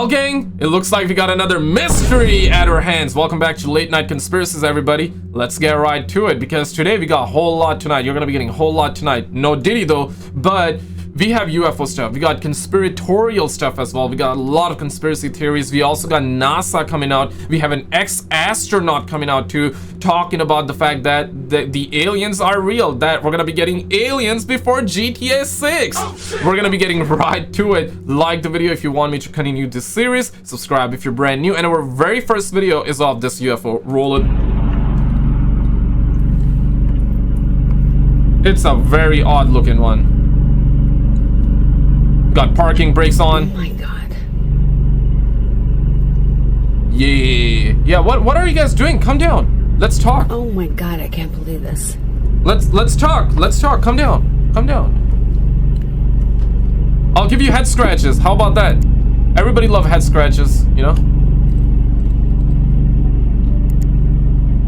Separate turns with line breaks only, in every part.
Well, gang, it looks like we got another mystery at our hands. Welcome back to Late Night Conspiracies, everybody. Let's get right to it, because today we got a whole lot tonight. You're gonna be getting a whole lot tonight. No Diddy though, but we have UFO stuff. We got conspiratorial stuff as well. We got a lot of conspiracy theories. We also got NASA coming out. We have an ex-astronaut coming out too, talking about the fact that the aliens are real, that we're gonna be getting aliens before GTA 6. We're gonna be getting right to it. Like the video if you want me to continue this series. Subscribe if you're brand new. And our very first video is of this UFO. Roll it. It's a very odd looking one. Got parking brakes on.
Oh my god.
Yeah, what are you guys doing? Come down. Let's talk.
Oh my god, I can't believe this.
Let's talk. Come down. I'll give you head scratches. How about that? Everybody love head scratches, you know?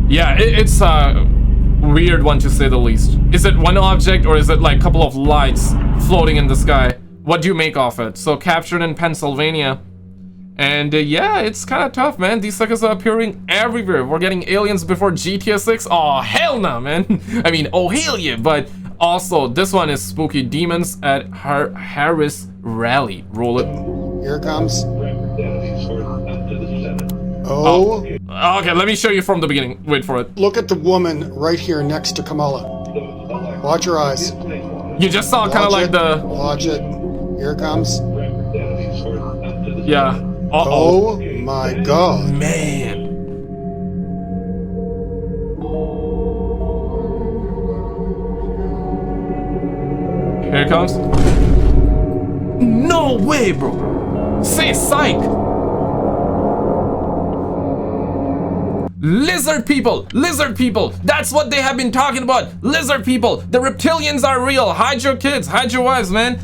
Yeah, it's a weird one to say the least. Is it one object or is it like a couple of lights floating in the sky? What do you make of it? So captured in Pennsylvania, and yeah, it's kind of tough, man. These suckers are appearing everywhere. We're getting aliens before GTA 6. Oh hell no, man. I mean, oh hell yeah. But also, this one is spooky demons at Harris Rally. Roll it.
Here it comes. Oh.
Okay, let me show you from the beginning. Wait for it.
Look at the woman right here next to Kamala. Watch your eyes.
You just saw kind of like the.
Watch it. Here it comes.
Yeah.
Oh my god.
Man. Here it comes. No way, bro. Say psych. Lizard people! Lizard people! That's what they have been talking about! Lizard people! The reptilians are real! Hide your kids! Hide your wives, man!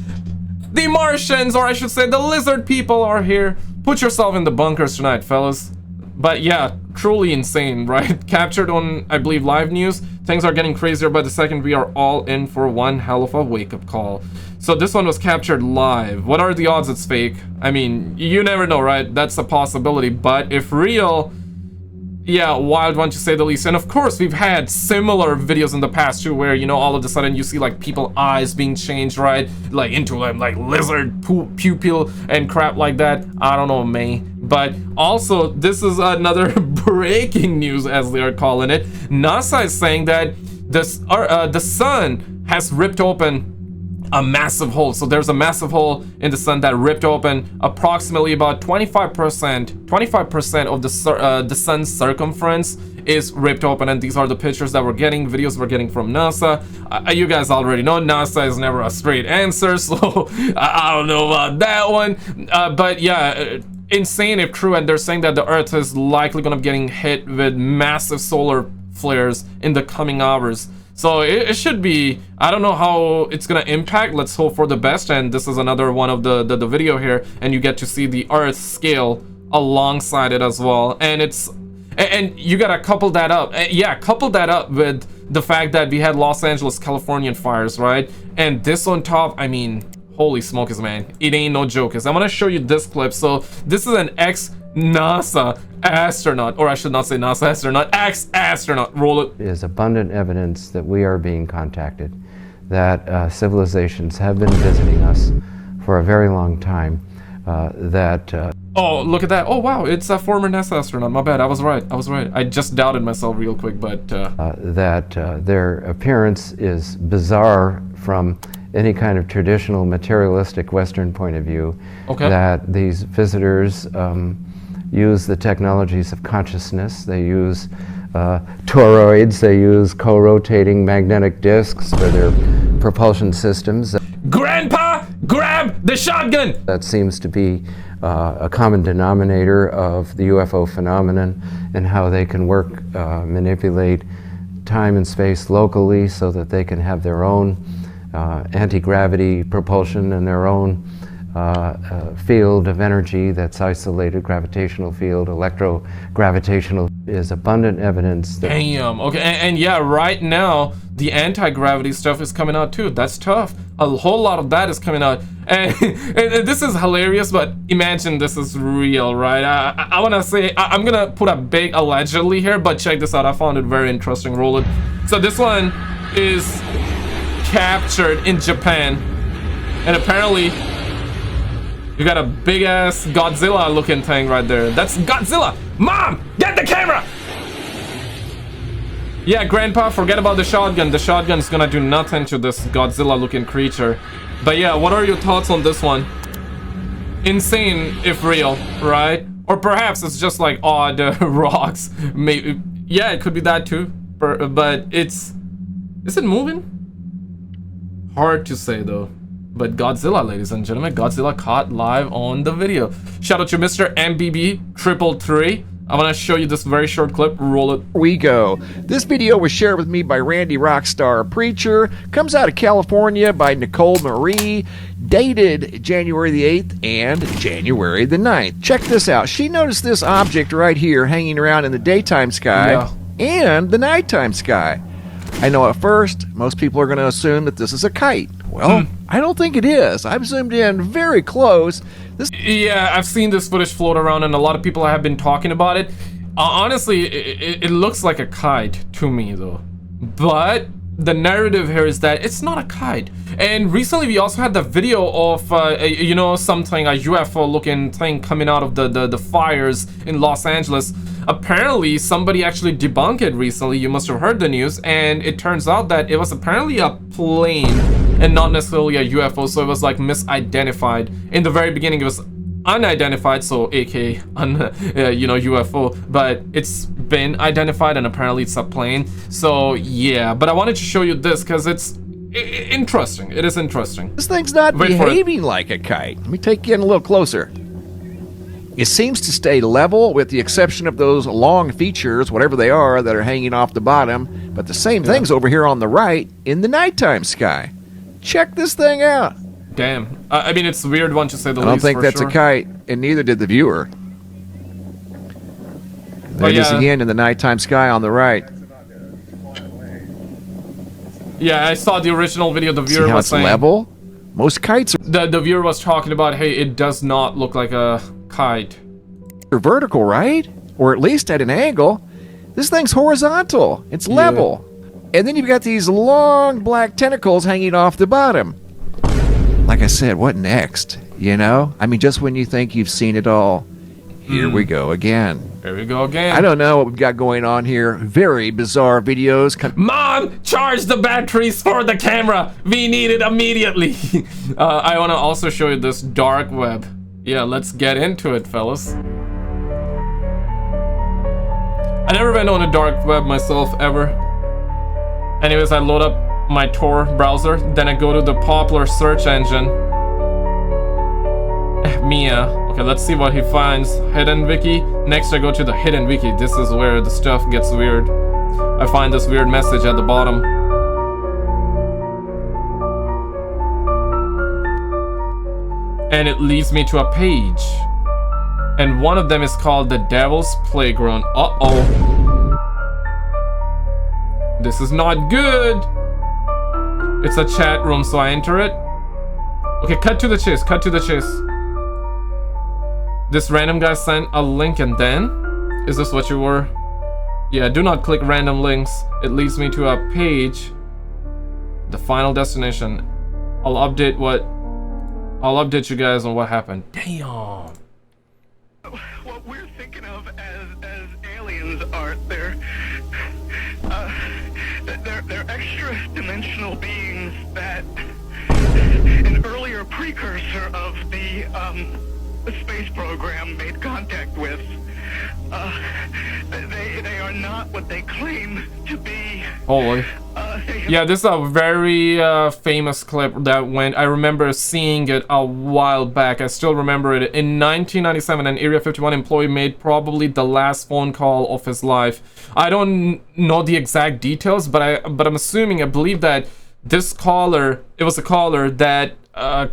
The Martians, or I should say the lizard people, are here. Put yourself in the bunkers tonight, fellas. But yeah, truly insane, right? Captured on, I believe, live news. Things are getting crazier by the second. We are all in for one hell of a wake-up call. So this one was captured live. What are the odds it's fake? I mean, you never know, right? That's a possibility. But if real, yeah, wild one to say the least. And of course, we've had similar videos in the past too, where, you know, all of a sudden you see like people eyes being changed, right? Like into like lizard pupil and crap like that. I don't know, man. But also, this is another breaking news, as they are calling it. NASA is saying that the sun has ripped open a massive hole. So there's a massive hole in the sun that ripped open approximately about 25% of the sun's circumference is ripped open, and these are the pictures that we're getting, videos we're getting from NASA. You guys already know NASA is never a straight answer, so I don't know about that one. But yeah, insane if true, and they're saying that the Earth is likely gonna be getting hit with massive solar flares in the coming hours. So it should be, I don't know how it's gonna impact. Let's hope for the best. And this is another one of the video here, and you get to see the Earth scale alongside it as well. And you gotta couple that up. Yeah, couple that up with the fact that we had Los Angeles, Californian fires, right? And this on top, I mean, holy smokes, man, it ain't no joke. I'm gonna show you this clip. So this is an ex-NASA astronaut, or I should not say NASA astronaut, ex-astronaut. Roll it.
There's abundant evidence that we are being contacted, that civilizations have been visiting us for a very long time,
Oh, look at that. Oh, wow, it's a former NASA astronaut. My bad, I was right. I just doubted myself real quick, but...
their appearance is bizarre from any kind of traditional materialistic Western point of view.
Okay.
That these visitors use the technologies of consciousness. They use toroids, they use co-rotating magnetic disks for their propulsion systems.
Grandpa, grab the shotgun!
That seems to be a common denominator of the UFO phenomenon, and how they can work, manipulate time and space locally so that they can have their own anti-gravity propulsion and their own field of energy that's isolated, gravitational field, electrogravitational, is abundant evidence that...
Damn. Okay, and yeah, right now the anti-gravity stuff is coming out too. That's tough. A whole lot of that is coming out, and this is hilarious. But imagine this is real, right? I want to say I'm gonna put a big allegedly here, but check this out. I found it very interesting. Roll it. So this one is captured in Japan, and apparently you got a big ass Godzilla looking thing right there. That's Godzilla. Mom, get the camera. Yeah, Grandpa, forget about the shotgun. The shotgun's gonna do nothing to this Godzilla-looking creature. But yeah, what are your thoughts on this one? Insane if real, right? Or perhaps it's just like odd rocks. Maybe, yeah, it could be that too. But is it moving? Hard to say though. But Godzilla, ladies and gentlemen, Godzilla caught live on the video. Shout out to Mr. MBB333. I want to show you this very short clip. Roll it.
We go. This video was shared with me by Randy Rockstar Preacher. Comes out of California by Nicole Marie. Dated January the 8th and January the 9th. Check this out. She noticed this object right here hanging around in the daytime sky and the nighttime sky. I know at first, most people are going to assume that this is a kite. Well, I don't think it is. I've zoomed in very close.
Yeah, I've seen this footage float around, and a lot of people have been talking about it. Honestly, it looks like a kite to me, though. But the narrative here is that it's not a kite. And recently, we also had the video of, you know, something, a UFO-looking thing coming out of the fires in Los Angeles. Apparently, somebody actually debunked it recently. You must have heard the news, and it turns out that it was apparently a plane and not necessarily a UFO, so it was like misidentified. In the very beginning, it was unidentified, so aka you know, UFO, but it's been identified and apparently it's a plane. So yeah, but I wanted to show you this because it's interesting. It is interesting.
This thing's not behaving like a kite. Let me take you in a little closer. It seems to stay level with the exception of those long features, whatever they are, that are hanging off the bottom, but the same thing's over here on the right in the nighttime sky. Check this thing out.
Damn. I mean, it's a weird one to say the least.
I don't think that's a kite, and neither did the viewer. There it is again in the nighttime sky on the right.
Yeah, I saw the original video. The viewer
See how
was
it's
saying
level? Most kites are...
The viewer was talking about, hey, it does not look like a kite.
They're vertical, right? Or at least at an angle. This thing's horizontal. It's level. And then you've got these long black tentacles hanging off the bottom. Like I said, what next? You know? I mean, just when you think you've seen it all, here we go again.
Here we go again.
I don't know what we've got going on here. Very bizarre videos.
Mom, charge the batteries for the camera. We need it immediately. I want to also show you this dark web. Yeah, let's get into it, fellas. I never went on a dark web myself, ever. Anyways, I load up my Tor browser, then I go to the popular search engine. Mia. Okay, let's see what he finds. Hidden wiki. Next I go to the hidden wiki. This is where the stuff gets weird. I find this weird message at the bottom. And it leads me to a page. And one of them is called the Devil's Playground. Uh-oh. This is not good. It's a chat room, so I enter it. Okay, cut to the chase, cut to the chase. This random guy sent a link, and then? Is this what you were? Yeah, do not click random links. It leads me to a page. The final destination. I'll update you guys on what happened. Damn.
What we're thinking of as aliens are they're extra dimensional beings that an earlier precursor of the space program made contact with. They are not what they claim to be.
Holy. Yeah, this is a very famous clip that went. I remember seeing it a while back. I still remember it. In 1997, an Area 51 employee made probably the last phone call of his life. I don't know the exact details, but I'm assuming, I believe that this caller, it was a caller that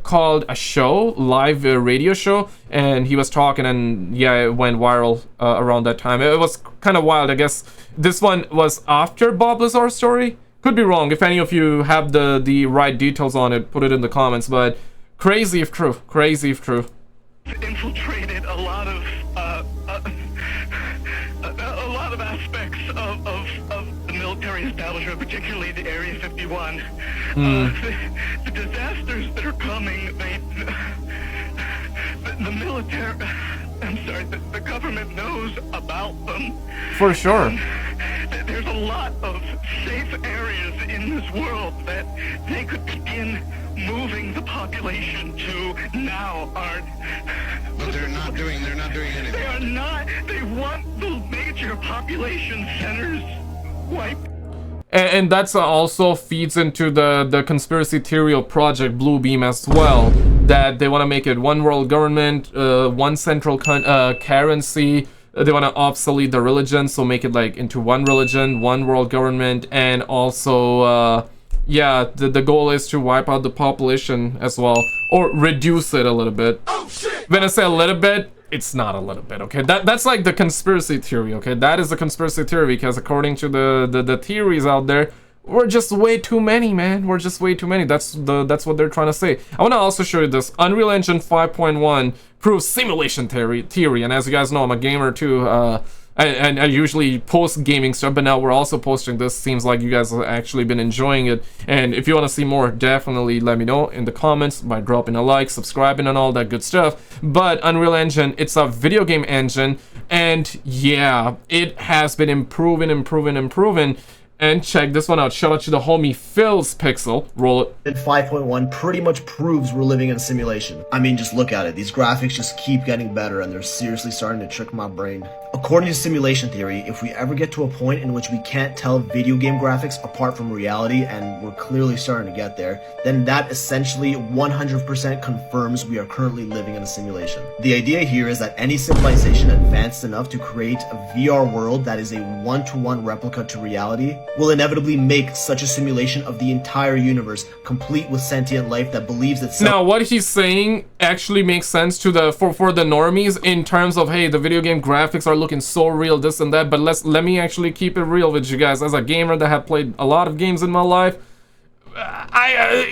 called a show, live radio show, and he was talking, and yeah, it went viral around that time. It was kind of wild. I guess this one was after Bob Lazar's story. Could be wrong. If any of you have the right details on it, put it in the comments. But crazy if true. Crazy if true.
Infiltrated a lot of aspects of the military establishment, particularly the Area 51. The disasters that are coming, the military, I'm sorry, the government knows about them.
For sure.
There's a lot of safe areas in this world that they could begin moving the population to now aren't.
But they're not doing anything.
They are not. They want the major population centers wiped.
And that's also feeds into the conspiracy theory of Project Bluebeam as well, that they want to make it one world government, one central currency. They want to obsolete the religion, so make it like into one religion, one world government, and also yeah, the goal is to wipe out the population as well, or reduce it a little bit. Oh, shit. When I say a little bit, it's not a little bit, okay? That's like the conspiracy theory, okay? That is the conspiracy theory, because according to the theories out there, we're just way too many, man. We're just way too many. That's what they're trying to say. I want to also show you this. Unreal Engine 5.1 proves simulation theory. And as you guys know, I'm a gamer too. And I usually post gaming stuff, but now we're also posting this. Seems like you guys have actually been enjoying it. And if you want to see more, definitely let me know in the comments by dropping a like, subscribing, and all that good stuff. But Unreal Engine, it's a video game engine, and yeah, it has been improving. And check this one out. Shout out to the homie Phil's Pixel. Roll it.
And 5.1 pretty much proves we're living in a simulation. I mean, just look at it. These graphics just keep getting better, and they're seriously starting to trick my brain. According to simulation theory, if we ever get to a point in which we can't tell video game graphics apart from reality, and we're clearly starting to get there, then that essentially 100% confirms we are currently living in a simulation. The idea here is that any civilization advanced enough to create a VR world that is a one-to-one replica to reality will inevitably make such a simulation of the entire universe, complete with sentient life that believes itself.
Now, what he's saying actually makes sense to the for the normies in terms of, hey, the video game graphics are looking so real, this and that. But let me actually keep it real with you guys. As a gamer that have played a lot of games in my life,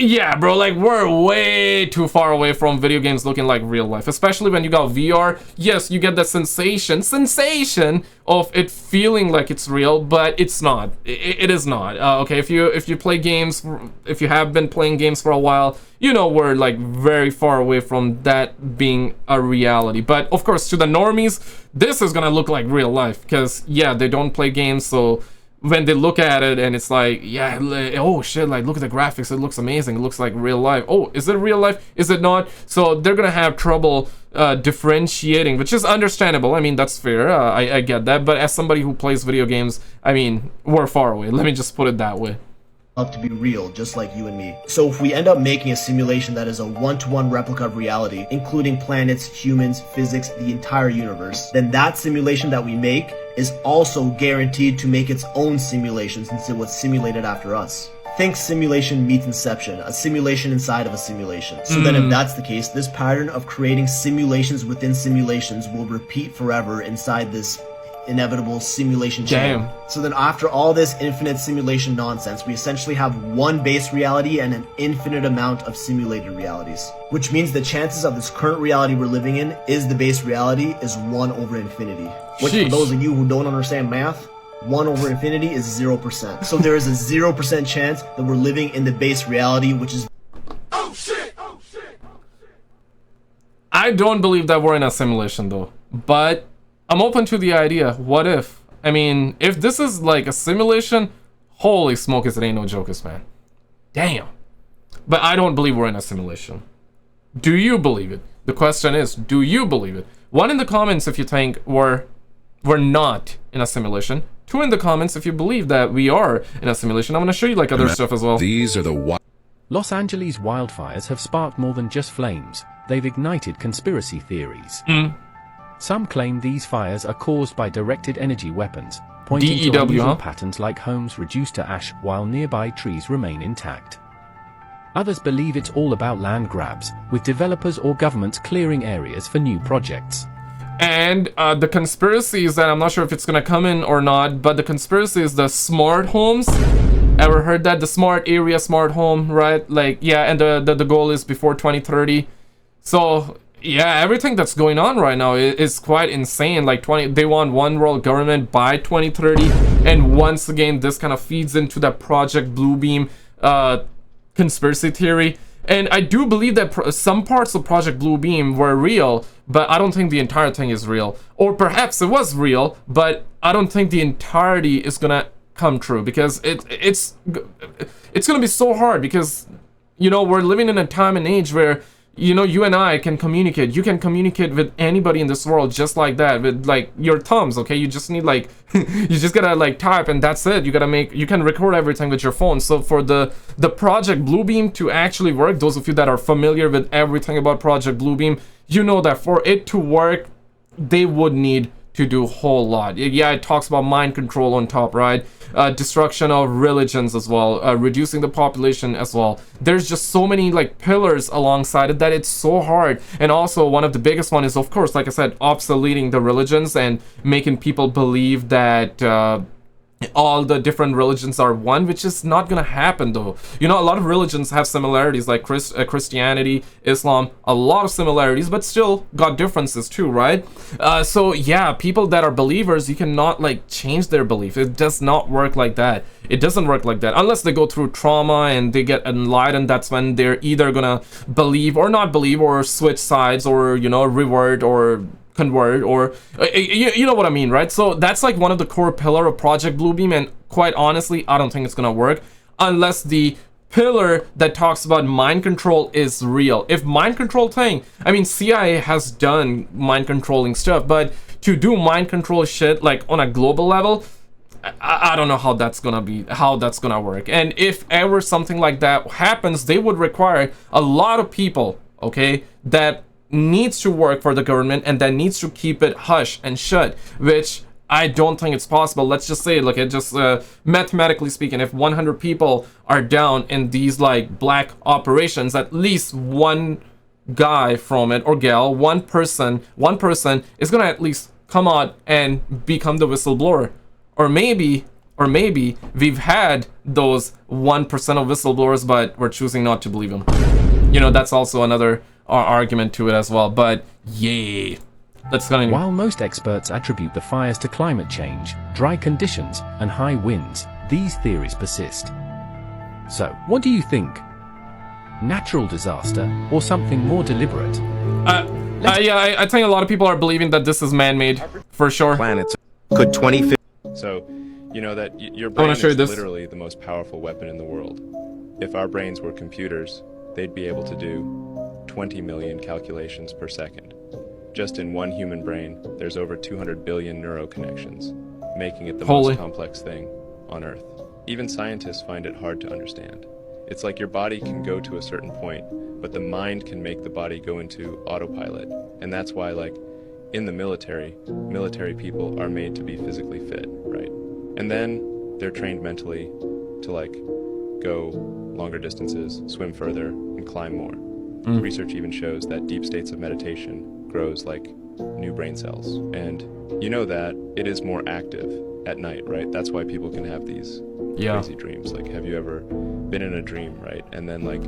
yeah, bro, like we're way too far away from video games looking like real life, especially when you got VR. Yes, you get that sensation of it feeling like it's real, but it's not. It is not. Okay, if you play games, if you have been playing games for a while, you know we're like very far away from that being a reality. But of course, to the normies, this is gonna look like real life, because yeah, they don't play games, so when they look at it and it's like, yeah, oh shit, like look at the graphics, it looks amazing, it looks like real life. Oh, is it real life? Is it not? So they're gonna have trouble differentiating, which is understandable. I mean, that's fair. I get that. But as somebody who plays video games, I mean, we're far away. Let me just put it that way.
Up to be real, just like you and me. So if we end up making a simulation that is a one-to-one replica of reality, including planets, humans, physics, the entire universe, then that simulation that we make is also guaranteed to make its own simulation, since it was simulated after us. Think simulation meets Inception, a simulation inside of a simulation. So then if that's the case, this pattern of creating simulations within simulations will repeat forever inside this inevitable simulation chain.
Damn.
So then after all this infinite simulation nonsense, we essentially have one base reality and an infinite amount of simulated realities. Which means the chances of this current reality we're living in is the base reality is 1 over infinity. Which for those of you who don't understand math, 1 over infinity is 0%. So there is a 0% chance that we're living in the base reality, which is...
Oh shit! Oh shit!
I don't believe that we're in a simulation though, but I'm open to the idea. What if? I mean, if this is like a simulation, holy smokes, it ain't no jokers, man. Damn. But I don't believe we're in a simulation. Do you believe it? The question is, do you believe it? 1 in the comments if you think we're not in a simulation. 2 in the comments if you believe that we are in a simulation. I'm gonna show you like other stuff as well.
These are the
Los Angeles wildfires have sparked more than just flames. They've ignited conspiracy theories. Some claim these fires are caused by directed energy weapons, pointing to unusual patterns like homes reduced to ash while nearby trees remain intact. Others believe it's all about land grabs, with developers or governments clearing areas for new projects.
And the conspiracy is that, I'm not sure if it's gonna come in or not, but the conspiracy is the smart homes. Ever heard that? The smart area, smart home, right? Like, yeah, and the goal is before 2030. So, yeah, everything that's going on right now is quite insane. Like, they want one world government by 2030. And once again, this kind of feeds into that Project Bluebeam conspiracy theory. And I do believe that some parts of Project Bluebeam were real, but I don't think the entire thing is real. Or perhaps it was real, but I don't think the entirety is gonna come true, because it's gonna be so hard, because, you know, we're living in a time and age where, you know, you and I can communicate. You can communicate with anybody in this world just like that, with like your thumbs, okay? You just need like, you just gotta like type and that's it. You can record everything with your phone. So for the Project Bluebeam to actually work, those of you that are familiar with everything about Project Bluebeam, you know that for it to work, they would need to do a whole lot. Yeah, it talks about mind control on top, right? Destruction of religions as well, reducing the population as well. There's just so many like pillars alongside it that it's so hard. And also one of the biggest one is, of course, like I said, obsoleting the religions and making people believe that all the different religions are one, which is not gonna happen though. You know, a lot of religions have similarities, like Christianity, Islam, a lot of similarities, but still got differences too, right? So yeah, people that are believers, you cannot like change their belief. It does not work like that. It doesn't work like that unless they go through trauma and they get enlightened. That's when they're either gonna believe or not believe, or switch sides, or, you know, revert or convert, or you know what I mean, right? So that's like one of the core pillar of Project Bluebeam, and quite honestly, I don't think it's gonna work unless the pillar that talks about mind control is real. If mind control thing, I mean, CIA has done mind controlling stuff, but to do mind control shit like on a global level, I don't know how that's gonna work. And if ever something like that happens, they would require a lot of people, okay, that needs to work for the government and that needs to keep it hush and shut, which I don't think it's possible. Let's just say, look, it just mathematically speaking, if 100 people are down in these like black operations, at least one guy from it, or gal, one person is gonna at least come out and become the whistleblower. Or maybe we've had those 1% of whistleblowers, but we're choosing not to believe them. You know, that's also another argument to it as well. But yeah, let's continue.
While most experts attribute the fires to climate change, dry conditions, and high winds, these theories persist. So, what do you think? Natural disaster or something more deliberate?
Yeah, I think a lot of people are believing that this is man-made, for sure.
Planets could 2050.
So, you know that your brain is literally the most powerful weapon in the world. If our brains were computers, they'd be able to do 20 million calculations per second. Just in one human brain, there's over 200 billion neuroconnections, making it the most complex thing on Earth. Even scientists find it hard to understand. It's like your body can go to a certain point, but the mind can make the body go into autopilot. And that's why, like, in the military people are made to be physically fit, right? And then they're trained mentally to, like, go longer distances, swim further, and climb more. Research even shows that deep states of meditation grows like new brain cells. And you know that it is more active at night, right? That's why people can have these crazy dreams. Like, have you ever been in a dream, right? And then like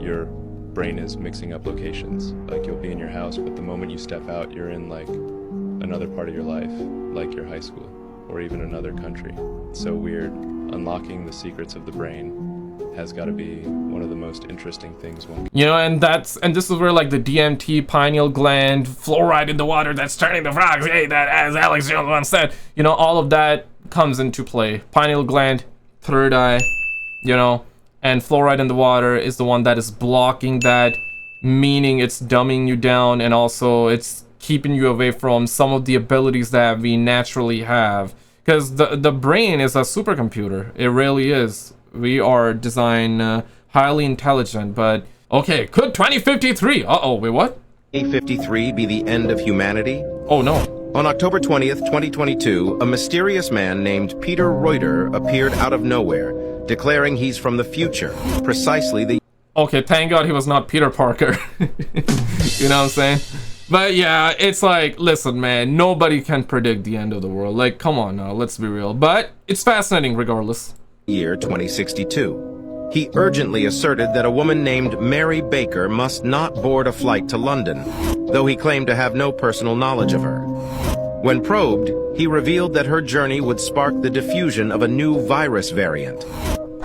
your brain is mixing up locations. Like, you'll be in your house, but the moment you step out, you're in like another part of your life, like your high school or even another country. It's so weird. Unlocking the secrets of the brain has got to be one of the most interesting things one can.
You know, and this is where like the DMT, pineal gland, fluoride in the water that's turning the frogs, hey, that, as Alex Jones once said, you know, all of that comes into play. Pineal gland, third eye, you know, and fluoride in the water is the one that is blocking that, meaning it's dumbing you down, and also it's keeping you away from some of the abilities that we naturally have. Because the brain is a supercomputer. It really is. We are designed highly intelligent, but okay, could 2053? Uh-oh, wait, what?
2053 be the end of humanity?
Oh no.
On October 20th, 2022, a mysterious man named Peter Reuter appeared out of nowhere, declaring he's from the future, precisely the
Okay, thank God he was not Peter Parker. You know what I'm saying? But yeah, it's like, listen, man, nobody can predict the end of the world. Like, come on now, let's be real. But it's fascinating regardless.
Year 2062. He urgently asserted that a woman named Mary Baker must not board a flight to London, though he claimed to have no personal knowledge of her. When probed, he revealed that her journey would spark the diffusion of a new virus variant.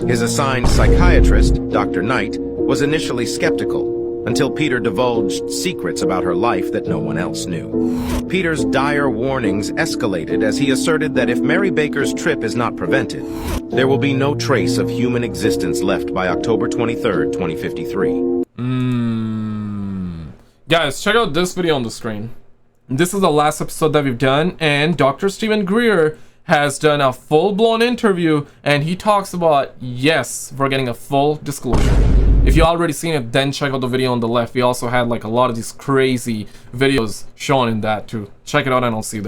His assigned psychiatrist, Dr. Knight, was initially skeptical, until Peter divulged secrets about her life that no one else knew. Peter's dire warnings escalated as he asserted that if Mary Baker's trip is not prevented, there will be no trace of human existence left by October 23rd, 2053.
Guys, check out this video on the screen. This is the last episode that we've done, and Dr. Stephen Greer has done a full-blown interview, and he talks about, yes, we're getting a full disclosure. If you already seen it, then check out the video on the left. We also had like a lot of these crazy videos shown in that too. Check it out and I'll see you there.